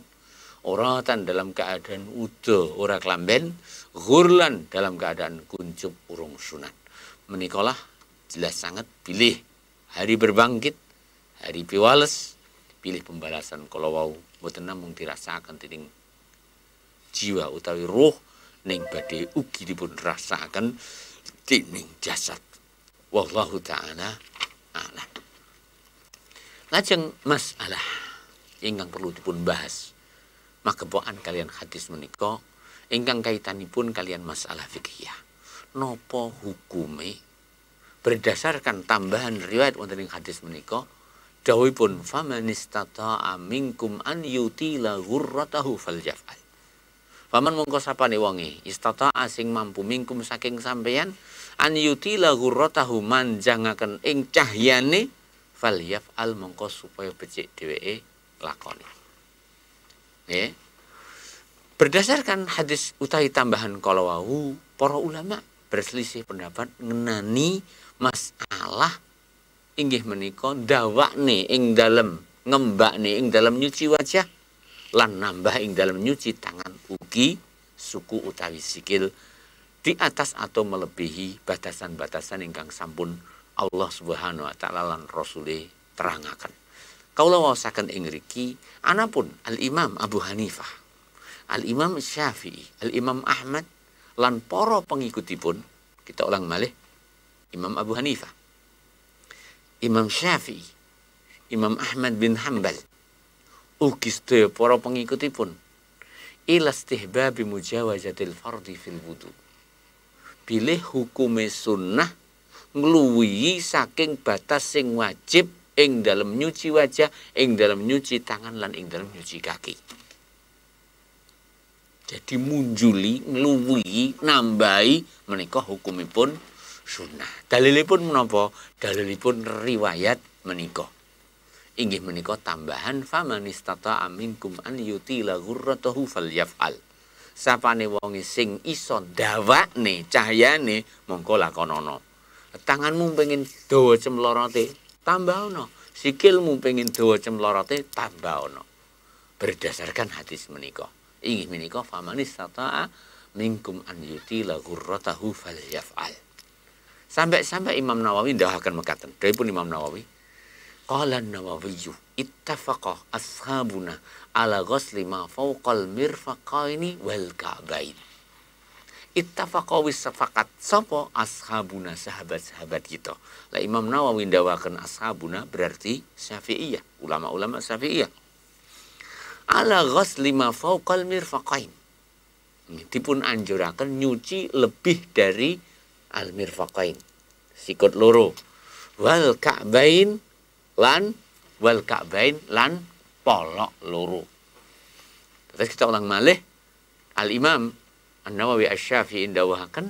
uratan dalam keadaan udo, ora klamben, ghurlan dalam keadaan kuncup urung sunat. Menikalah jelas sangat pilih hari berbangkit, hari piwales, pilih pembalasan kalau wau mboten namung dirasakan dening jiwa utawi ruh, ning badhe ugi dipun rasakaken dening jasad. Wallahu taala a'lam. Lajeng masalah ingkang perlu dipun bahas magepokan kalian hadis menika ingkang kaitanipun kalian masalah fikih. Napa hukume berdasarkan tambahan riwayat wonten ing hadis menika dawuhipun faman istata'a minkum an yutila ghurratahu falyaf'al. Paman mongko sapane wonge istata'a sing mampu minkum saking sampeyan an yutila ghurratahu manjangaken ing cahyane falyaf'al mongko supaya becik dheweke lakoni. Nggih. Berdasarkan hadis utawi tambahan kala wau, para ulama berselisih pendapat ngenani masalah inggih menika ndawakne ing dalem ngembakne ing dalem nyuci wajah lan nambah ing dalem nyuci tangan ugi suku utawi sikil di atas atau melebihi batasan-batasan ingkang sampun Allah Subhanahu wa taala lan Rasule terangaken. Kaula waosaken ing mriki anapun Al-Imam Abu Hanifah, Al-Imam Syafi'i, Al-Imam Ahmad lan para pengikutipun, kita ulang malih, Imam Abu Hanifah, Imam Syafi'i, Imam Ahmad bin Hanbal, ugi sedaya para pengikutipun ila istihbabi mujawazatil fardhi fil wudu. Pilih hukume sunnah ngluwihi saking batas sing wajib ing dalem nyuci wajah, ing dalem nyuci tangan lan ing dalem nyuci kaki. Jadi munjuli, ngluwihi, nambahi menika hukumipun sunnah. Dalilipun menapa? Dalilipun riwayat menika. Inggih menika tambahan faman istata'a minkum an yutila ghurratahu falyaf'al. Sapane wong sing iso ndawakne cahyane mongko lakonono. Tanganmu pengin dawa cemlorote, tambahno. Sikilmu pengin dawa cemlorote, tambahno. Berdasarkan hadis menika. Inggih menika faman istata'a minkum an yutila ghurratahu falyaf'al. Sampai-sampai Imam Nawawi ndawahaken mekaten. Dawuhipun Imam Nawawi, qala an-Nawawiyyu ittafaqa ashabuna ala ghusli ma fawqal mirfaqaini wal ka'bain. Ittafaqa wis sepakat sapa ashabuna, sahabat-sahabat kita. Lah Imam Nawawi ndawaken ashabuna berarti Syafi'iyah, ulama-ulama Syafi'iyah. Ala ghusli ma fawqal mirfaqain. Dipun anjuraken nyuci lebih dari al mirfaqain, sikut loro, wal ka'bain lan polok loro. Terus kita ulang malih, Al-Imam An-Nawawi Asy-Syafi'i ndawahaken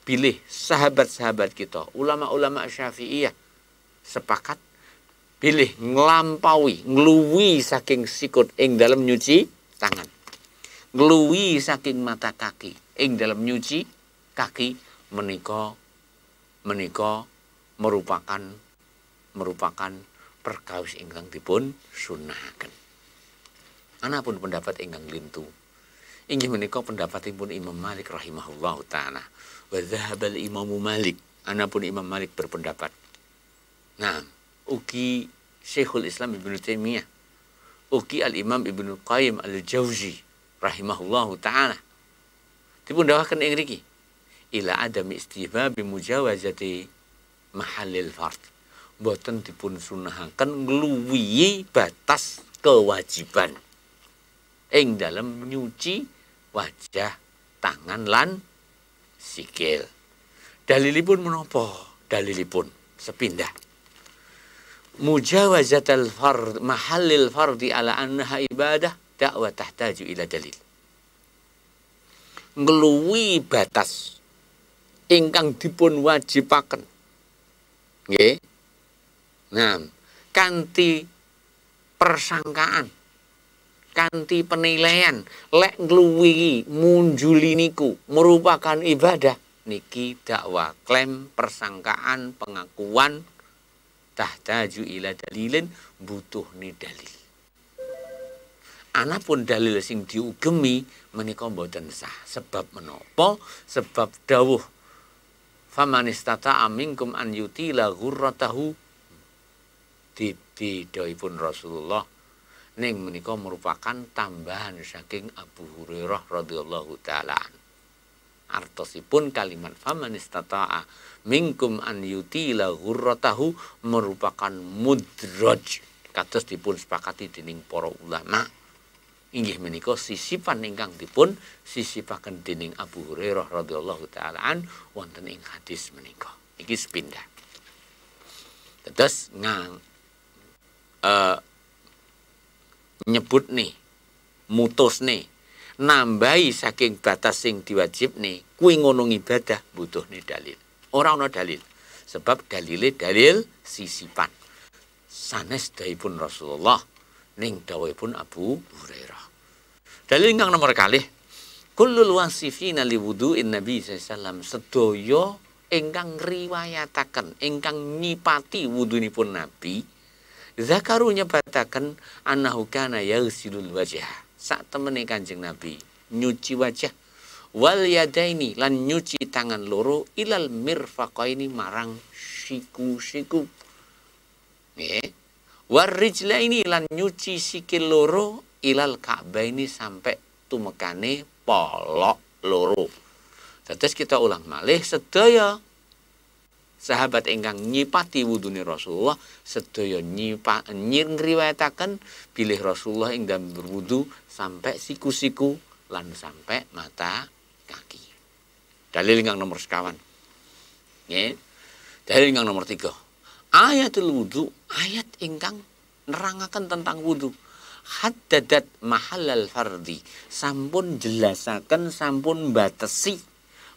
pilih sahabat-sahabat kita, ulama-ulama Syafi'iyah sepakat pilih nglampaui, ngluwi saking sikut ing dalem nyuci tangan, ngluwi saking mata kaki ing dalem nyuci kaki menika merupakan perkawis ingkang dipun sunnahaken. Anapun pendapat ingkang lintu, inggih menika pendapatipun Imam Malik rahimahullahu taala. Wa dzahaba al-Imam Malik, anapun Imam Malik berpendapat. Nah, ugi Syekhul Islam Ibnu Taimiyah, ugi Al-Imam Ibnu Qayyim Al-Jauzi rahimahullahu taala dipun dawaken ing mriki ila adami istihbabi mujawazati mahallil fard. Boten dipun sunahaken ngluwihi batas kewajiban ing dalem nyuci wajah, tangan lan sikil. Dalilipun menapa? Dalilipun sepindah. Mujawazatul fard mahallil fardi ala annaha ibadah dakwah tahtaju ila dalil. ngluwi batas ingkang dipun wajibaken. Nggih. Nah, kanthi persangkaan, kanthi penilaian, lek ngluwi munjuli niku merupakan ibadah, niki dakwa, klaim, persangkaan, pengakuan tahtaju ila dalilin, butuh ni dalil. Anapun dalil sing diugemi menika mboten sah. Sebab menapa? Sebab dawuh faman istata'a minkum an yutila ghurratahu didhawuhipun Rasulullah ning menika merupakan tambahan saking Abu Hurairah radhiyallahu taala. Artosipun kalimat faman istata'a minkum an yutila ghurratahu merupakan mudraj kados dipun sepakati dening para ulama. Inggih menika sisipan ingkang dipun sisipaken dening Abu Hurairah radhiyallahu taala an wonten ing hadis menika. Iki sepindah. Terus nyebut nih, mutus nih, nambahi saking batas sing diwajibne, kuwi ngono ibadah butuh nih dalil. Ora ana dalil. Sebab dalile dalil sisipan. Sanes dawuhipun Rasulullah ning dawuhipun Abu Hurairah. Dalil ingkang nomor kalih, kullul wasifina li wudu'in Nabi sallallahu alaihi wasallam, sedaya ingkang riwayataken, ingkang nyipati wudunipun Nabi, zakaru nyebataken annahu kana yaghsilul wajha. Sak temene Kanjeng Nabi nyuci wajah, wal yadaini lan nyuci tangan loro ilal mirfaqaini marang siku-siku. Nggih. Warijlaini lan nyuci sikil loro ilal ka'baini sampai tumekane polok loro. Terus kita ulang malih, sedaya sahabat ingkang nyipati wudune Rasulullah sedaya ngriwayataken bilih Rasulullah ing dalem berwudu sampai siku-siku lan sampai mata kaki. Dalil ingkang nomor sekawan. Nggih. Dalil ingkang nomor 3. Ayatul wudu, ayat ingkang nerangaken tentang wudu. Haddadat mahallal fardi, sampun jelasaken, sampun batesi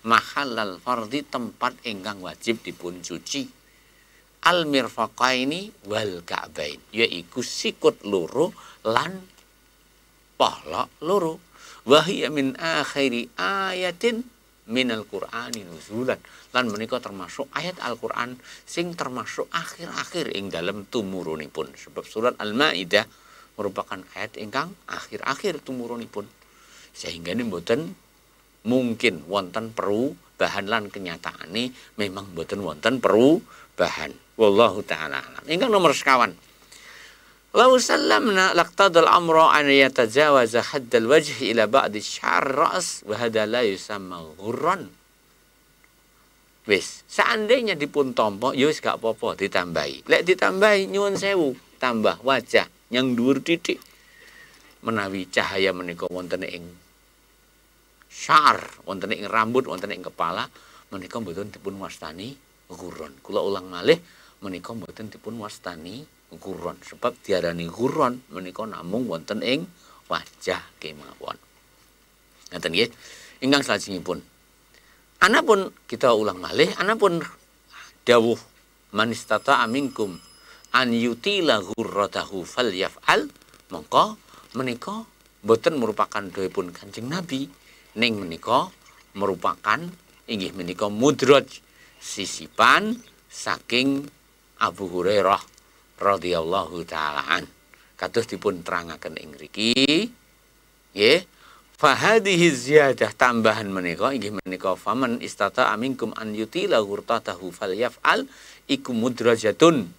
mahallal fardi, tempat ingkang wajib dipun cuci. Al mirfaqaini wal ka'bain, yaiku sikut loro lan polok loro. Wa hiya min akhiri ayatin minal Qur'ani nuzulan, lan menika termasuk ayat Al-Qur'an sing termasuk akhir-akhir ing dalem tumurunipun. Sebab surat Al-Maidah merupakan ayat ingkang akhir-akhir tumurunipun. Sehingga ini mboten mungkin wonten perubahan lan kenyataane memang mboten wonten perubahan. Wallahu taala alam. Ingkang nomor sekawan. Lau sallamna laqtadal amra an yatajawaza haddal wajhi ila ba'di syar ra's wa hadha la yusamma ghurran. Wis, seandainya dipun tampa ya wis gak apa-apa ditambahi. Lek ditambahi nyuwun sewu, tambah wajah yang dhuwur titik. Menawi cahaya menika wonten ing syar, wonten ing rambut, wonten ing kepala, menika mboten dipun wastani ghurran. Kula ulang malih, menika mboten dipun wastani ghurran. Sebab diarani ghurran menika namung wonten ing wajah kemawon. Ngaten nggih. Ingkang salajengipun. Anapun kita ulang malih, anapun dawuh man istata'a minkum an yutila ghurratahu falyaf'al, mongko menika boten merupakan dawuhipun Kanjeng Nabi, ning menika merupakan inggih menika mudraj, sisipan saking Abu Hurairah radhiyallahu taala an. Kados dipun terangaken ing mriki nggih, fa hadhihi ziyadah, tambahan menika inggih menika faman istata'a minkum an yutila ghurratahu falyaf'al, iku mudrajatun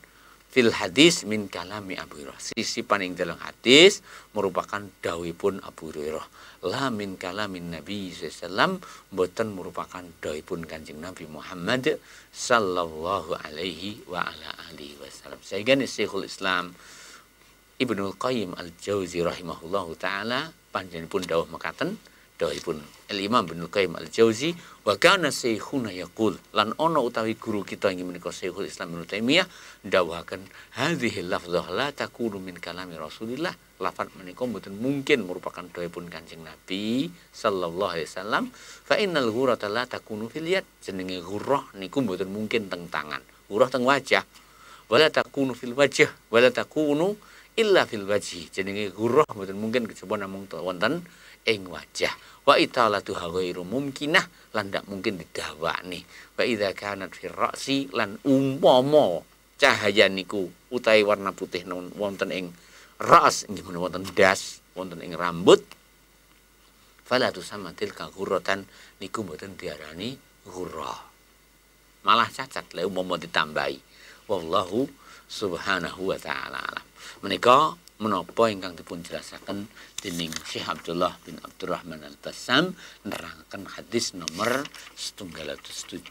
fil hadis min kalami Abu Hurairah. Sisipan ing dalam hadis merupakan dawuhipun Abu Hurairah, la min kalamin Nabi sallallahu alaihi wasallam, boten merupakan dawuhipun Kanjeng Nabi Muhammad sallallahu alaihi wa ala alihi wasallam. Sehingga Syekhul Islam Ibnul Qayyim Al-Jauzi rahimahullahu taala panjenenganipun dawuh mekaten, dawuhipun Al-Imam Ibnul Qayyim Al-Jauzi, wa kana syekhuna yaqul, lan ana utawi guru kita inggih menika Syekhul Islam Ibnu Taimiyah dawuhaken hadhil lafdzah la takunu min kalami Rasulillah, lafaz menika mboten mungkin merupakan dawuhipun Kanjeng Nabi sallallahu alaihi wasallam. Fa innal ghurrata la takunu fil yad. Jenenge ghurrah niku mboten mungkin teng tangan. Ghurrah teng wajah. Wala takunu fil wajh, wala takunu illa fil wajhi. Jenenge ghurrah mboten mungkin kejaba namung wonten ing wajah. Wa italatu ghairu mumkinah, lan ndak mungkin didawakne. Wa idza kanat fir ra'si, lan umpama cahaya niku utawi warna putih wonten ing ras, inggih menawi wonten das, wonten ing rambut, fala tusamma tilka ghurratan, niku mboten diarani ghurrah. Malah cacat lek umpama ditambahi. Wallahu subhanahu wa ta'ala alam. Menika menapa ingkang dipun jelasaken dening Syekh Abdullah bin Abdurrahman Al-Bassam nerangaken hadis nomor 776.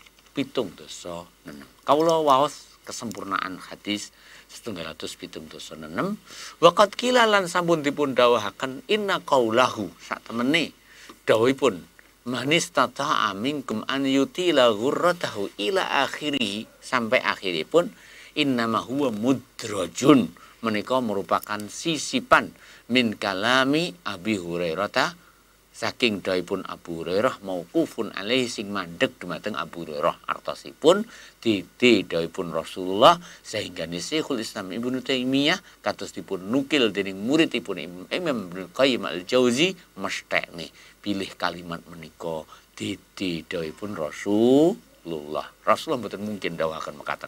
Kawula waos kesempurnaan hadis 776. Waqad qila lan sampun dipun dawuhaken inna qaulahu sak temene dawuhipun manis tata'a minkum an yutila ghurratahu ila akhiri sampai akhiripun innama huwa mudrajun, menika merupakan sisipan min kalami Abi Hurairah saking dawuhipun Abu Hurairah mauqufun alaihi sing mandheg dumateng Abu Hurairah, artosipun dite dawuhipun Rasulullah sehingga Syekhul Islam Ibnu Taimiyah kados dipun nukil dening muridipun Imam Ibnu Qayyim Al-Jauzi mesthekne pilih kalimat menika dite dawuhipun Rasulullah. Rasulullah mboten mungkin dawuhaken mekaten.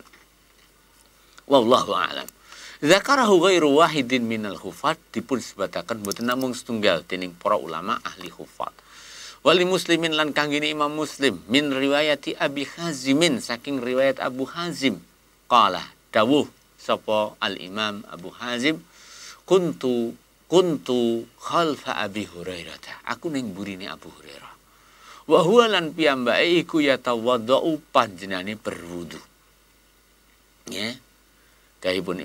Wallahu a'lam. Zakarahu ghairu wahidin minal hufat, dipun sebataken mboten namung setunggal dening para ulama ahli hufat. Wali muslimin lan kanggene Imam Muslim min riwayati Abi Hazimin saking riwayat Abu Hazim qala dawuh sapa al Imam Abu Hazim kuntu khalfa Abi Hurairah, aku ning burine Abu Hurairah, wa huwa lan piyambake iku yatawaddau panjenengane berwudu. Ya. Dawuhipun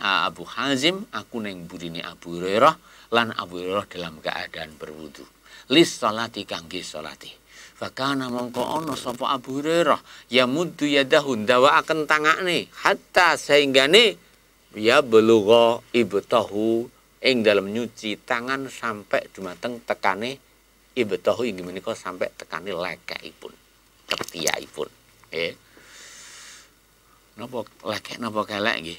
Abu Hazim, aku ning burine Abu Hurairah lan Abu Hurairah dalam keadaan berwudu. Lis salati kangge salati. Fakana mongko ana sapa Abu Hurairah ya muddu yadahu ndawakaken tangane hatta sahinggane ya belugha ibtahu ing dalam nyuci tangan sampai dumateng tekane ibtahu inggih menika sampai tekane lekekipun, ketiakipun. Napa lekek napa kelek nggih?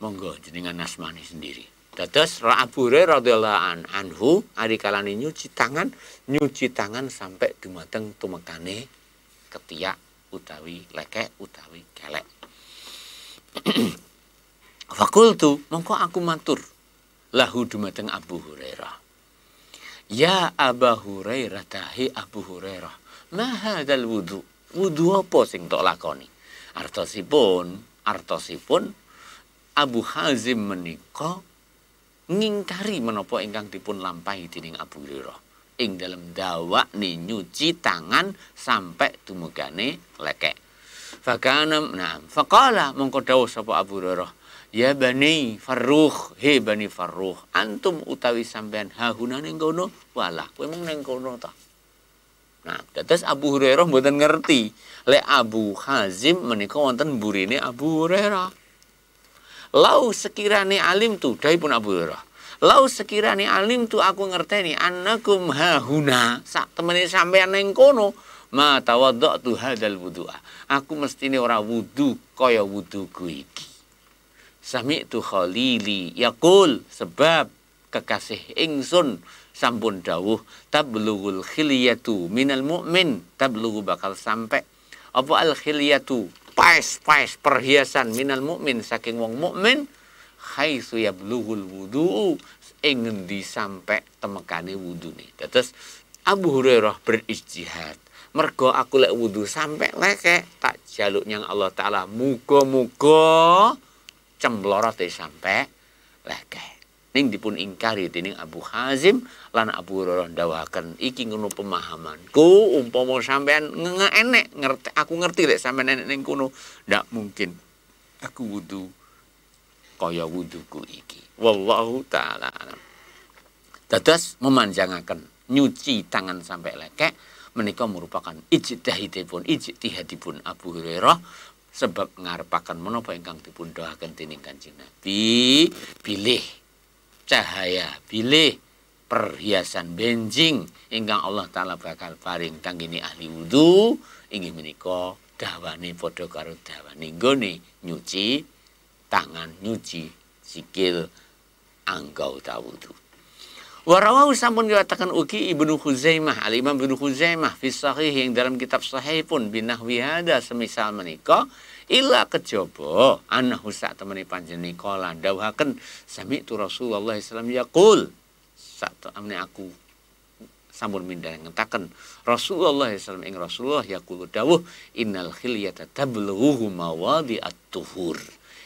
Monggo jenengan asmani sendiri. Dados Abu Hurairah radhiyallahu anhu ari kalane nyuci tangan sampai dumateng tumekane ketiak utawi lekek utawi kelek. Fakultu mongko aku matur lahu dumateng Abu Hurairah. Ya Abu Hurairah tahi Abu Hurairah, ma hadzal wudu? Wudu apa sing tok lakoni? Artosipun Abu Hazim menika ngingkari menapa ingkang dipun lampahi dening Abu Hurairah ing dalem dawakne nyuci tangan sampai dumegane lekek. Faqala mongko dawuh sapa Abu Hurairah, ya Bani Farrukh, he Bani Farrukh, antum utawi sampean hahuna ning kono, walah kowe mung ning kono ta. Nah, dados Abu Hurairah mboten ngerti lek Abu Hazim menika wonten burine Abu Hurairah. Lau sekirane alim tu dawuhipun Abu Hurairah. Lau sekirane alim tu aku ngerteni annakum hahuna, sak temene sampean ning kono, ma tawaddatu hadzal wudu'a. Aku mestine ora wudu kaya wuduku iki. Sami'tu khalili yaqul, sebab kekasih ingsun sampun dawuh tablughul khilyatu minal mu'min, tablughu bakal sampai apa al khilyatu pais perhiasan minal mu'min saking wong mukmin haitsu yablughul wudu ing ngendi sampai temekane wudune. Terus Abu Hurairah berijtihad, mergo aku lek wudu sampai lekek tak jaluk nyang Allah taala muga-muga cemplorote sampai lekek. Ning dipun ingkari dening Abu Hazim lan Abu Hurairah ndawuhaken iki ngono pemahamanku, umpama sampean enek ngerti, aku ngerti lek sampean enek ning kono ndak mungkin aku wudu kaya wuduku iki. Wallahu taala alam. Dados memanjangaken nyuci tangan sampai lekek menika merupakan ijtihadipun Abu Hurairah sebab ngarepaken menapa ingkang dipun dawuhaken dening Kanjeng Nabi, pilih cahaya bilih perhiasan benjing ingkang Allah taala bakal paring kanggene ahli wudu inggih menika dawane padha karo dawane nggone nyuci tangan, nyuci sikil anggau tawudu. Warawahu sampun dikatakan ugi Ibnu Khuzaimah, Al-Imam Ibnu Khuzaimah fi sahih yang dalam kitab sahih pun binahwi hada semisal menika illa kejaba annahu sak temene panjenengan dawuhaken sami'tu Rasulullah sallallahu alaihi wasallam yaqul sak temene aku sampun mindhang ngetaken Rasulullah sallallahu alaihi wasallam ing Rasulullah yaqulu dawuh innal khilyata tablughu mawadi'at tuhur.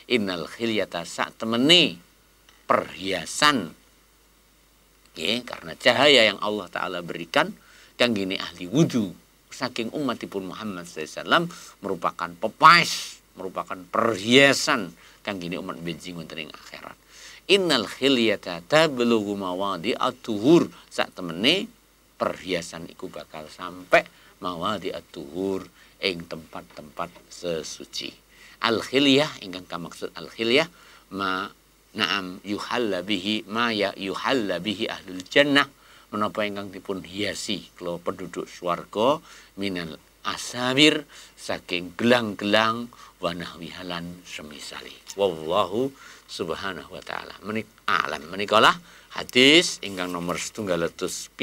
Innal khilyata sak temene perhiasan ya, karena cahaya yang Allah Ta'ala berikan kanggene ahli wudu saking umatipun Muhammad SAW merupakan pepais, merupakan perhiasan kanggene umat benjing wonten ing akhirat. Innal khilyata tablughu mawadi'at tuhur sak temene perhiasan iku bakal sampai mawadi'at tuhur ing tempat-tempat sesuci. Al-khilyah ingkang kamaksud al-khilyah ma na'am yuhalla bihi ma ya yuhalla bihi ahlul jannah menapa ingkang dipun hiasi kula penduduk swarga minal asawir saking gelang-gelang wa nahwihalan semisali. Wallahu subhanahu wa ta'ala alam. Menikalah hadis ingkang nomor 770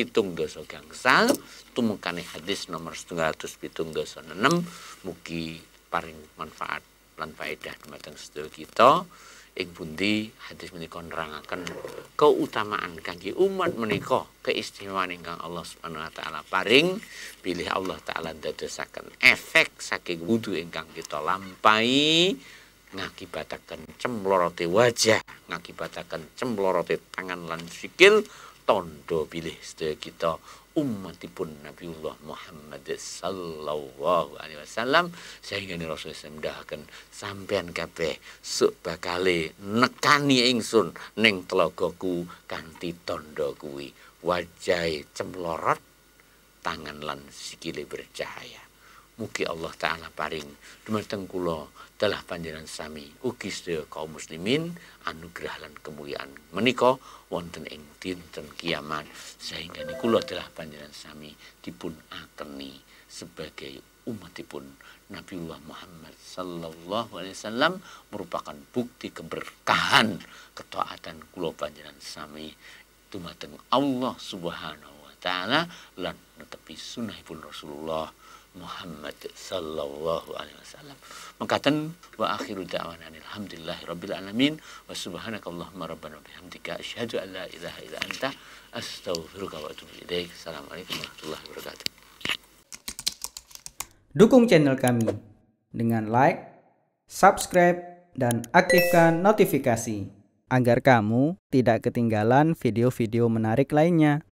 gangsal tumekane hadis nomor 776 mugi paring manfaat lan faedah dumateng sedaya kita. Ing pundi hadis menika nerangaken keutamaan kangge umat menika, keistimewaan ingkang Allah Subhanahu wa taala paring bilih Allah taala dadosaken efek saking wudu ingkang kita lampahi ngakibataken cemlorote wajah, ngakibataken cemlorote tangan lan sikil tondo bilih sedaya kita umatipun Nabiullah Muhammad sallallahu alaihi wasallam sehingga Rasulullah SAW ndahaken sampean kabeh suk bakale nekani ingsun ning telagaku kanthi tondo kuwi wajahe cemlorot tangan lan sikile bercahaya. Mugi Allah taala paring dumateng kula dalah panjenengan sami ugi sedaya kaum muslimin anugerah lan kemuliaan menika wonten ing dinten kiamat sehingga kula dalah panjenengan sami dipun akeni sebagai umatipun Nabiullah Muhammad sallallahu alaihi wasallam merupakan bukti keberkahan ketaatan kula panjenengan sami dumateng Allah Subhanahu wa taala lan netepi sunahipun Rasulullah Muhammad sallallahu alaihi wasallam. Mengkaten wa akhiru da'wana alhamdulillahi rabbil alamin wa subhanakallahumma rabbana bihamdika asyhadu an la ilaha illa anta astaghfiruka wa atubu ilaik. Assalamualaikum warahmatullahi wabarakatuh. Dukung channel kami dengan like, subscribe, dan aktifkan notifikasi agar kamu tidak ketinggalan video-video menarik lainnya.